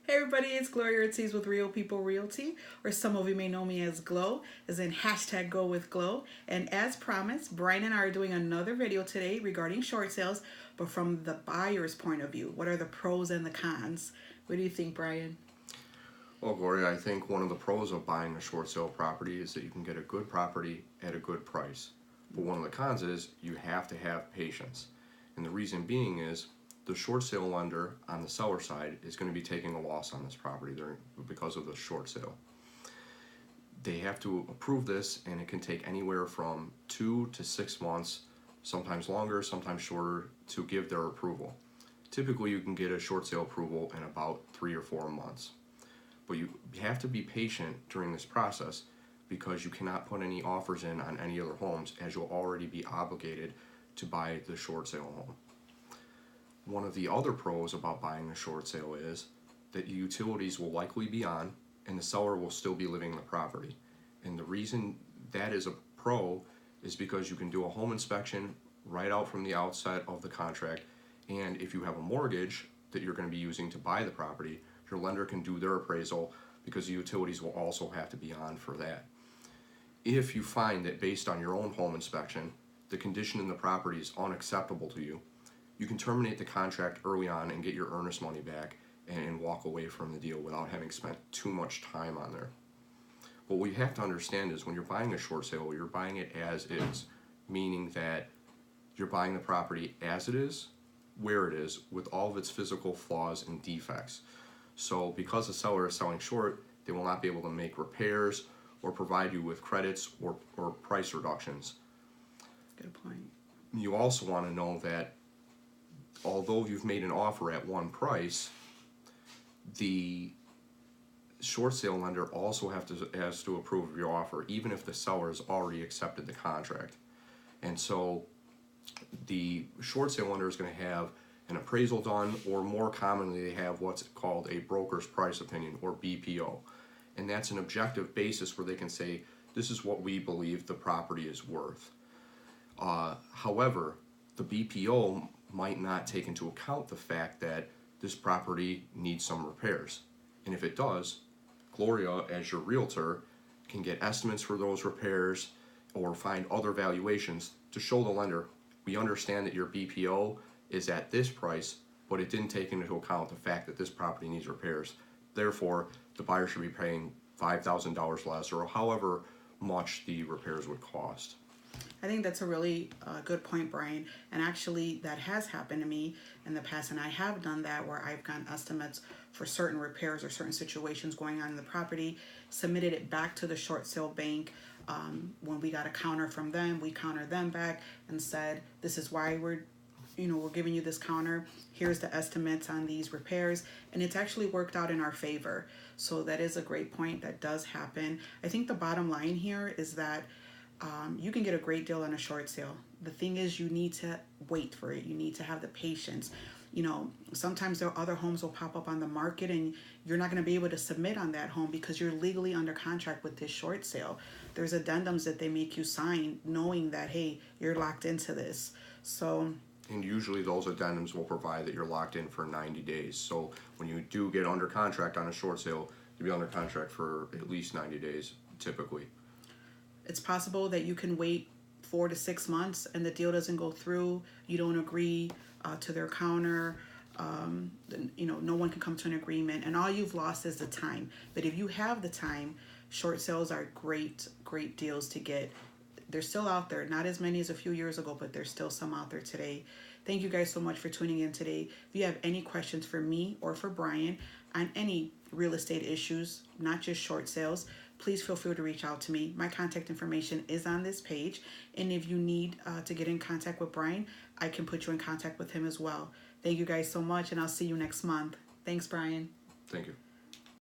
Hey everybody, it's Gloria Ortiz with Real People Realty, or some of you may know me as Glow, as in hashtag Go with Glow. And as promised, Brian and I are doing another video today regarding short sales, but from the buyer's point of view. What are the pros and the cons? What do you think, Brian? Well, Gloria, I think one of the pros of buying a short sale property is that you can get a good property at a good price. But one of the cons is you have to have patience. And the reason being is the short sale lender on the seller side is going to be taking a loss on this property because of the short sale. They have to approve this, and it can take anywhere from 2 to 6 months, sometimes longer, sometimes shorter, to give their approval. Typically, you can get a short sale approval in about 3 or 4 months. But you have to be patient during this process because you cannot put any offers in on any other homes, as you'll already be obligated to buy the short sale home. One of the other pros about buying a short sale is that utilities will likely be on and the seller will still be living in the property. And the reason that is a pro is because you can do a home inspection right out from the outset of the contract, and if you have a mortgage that you're going to be using to buy the property, your lender can do their appraisal because the utilities will also have to be on for that. If you find that based on your own home inspection, the condition in the property is unacceptable to you, you can terminate the contract early on and get your earnest money back and walk away from the deal without having spent too much time on there. What we have to understand is when you're buying a short sale, you're buying it as is, meaning that you're buying the property as it is, where it is, with all of its physical flaws and defects. So because the seller is selling short, they will not be able to make repairs or provide you with credits or price reductions. Good point. You also want to know that although you've made an offer at one price, the short sale lender also has to approve of your offer, even if the seller has already accepted the contract. And so the short sale lender is going to have an appraisal done, or more commonly they have what's called a broker's price opinion, or BPO. And that's an objective basis where they can say, this is what we believe the property is worth. However, the BPO might not take into account the fact that this property needs some repairs. And if it does, Gloria, as your realtor, can get estimates for those repairs or find other valuations to show the lender, we understand that your BPO is at this price, but it didn't take into account the fact that this property needs repairs. Therefore, the buyer should be paying $5,000 less, or however much the repairs would cost. I think that's a really good point, Brian. And actually, that has happened to me in the past, and I have done that where I've gotten estimates for certain repairs or certain situations going on in the property, submitted it back to the short sale bank. When we got a counter from them, we countered them back and said, this is why we're giving you this counter. Here's the estimates on these repairs, and it's actually worked out in our favor. So that is a great point. That does happen. I think the bottom line here is that you can get a great deal on a short sale. The thing is, you need to wait for it. You need to have the patience. Sometimes there are other homes will pop up on the market and you're not going to be able to submit on that home because you're legally under contract with this short sale. There's addendums that they make you sign knowing that, hey, you're locked into this. And usually those addendums will provide that you're locked in for 90 days. So when you do get under contract on a short sale, you'll be under contract for at least 90 days, typically. It's possible that you can wait 4 to 6 months and the deal doesn't go through. You don't agree to their counter. No one can come to an agreement, and all you've lost is the time. But if you have the time, short sales are great deals to get. They're still out there, not as many as a few years ago, but there's still some out there today. Thank you guys so much for tuning in today. If you have any questions for me or for Brian on any real estate issues, not just short sales, please feel free to reach out to me. My contact information is on this page. And if you need to get in contact with Brian, I can put you in contact with him as well. Thank you guys so much, and I'll see you next month. Thanks, Brian. Thank you.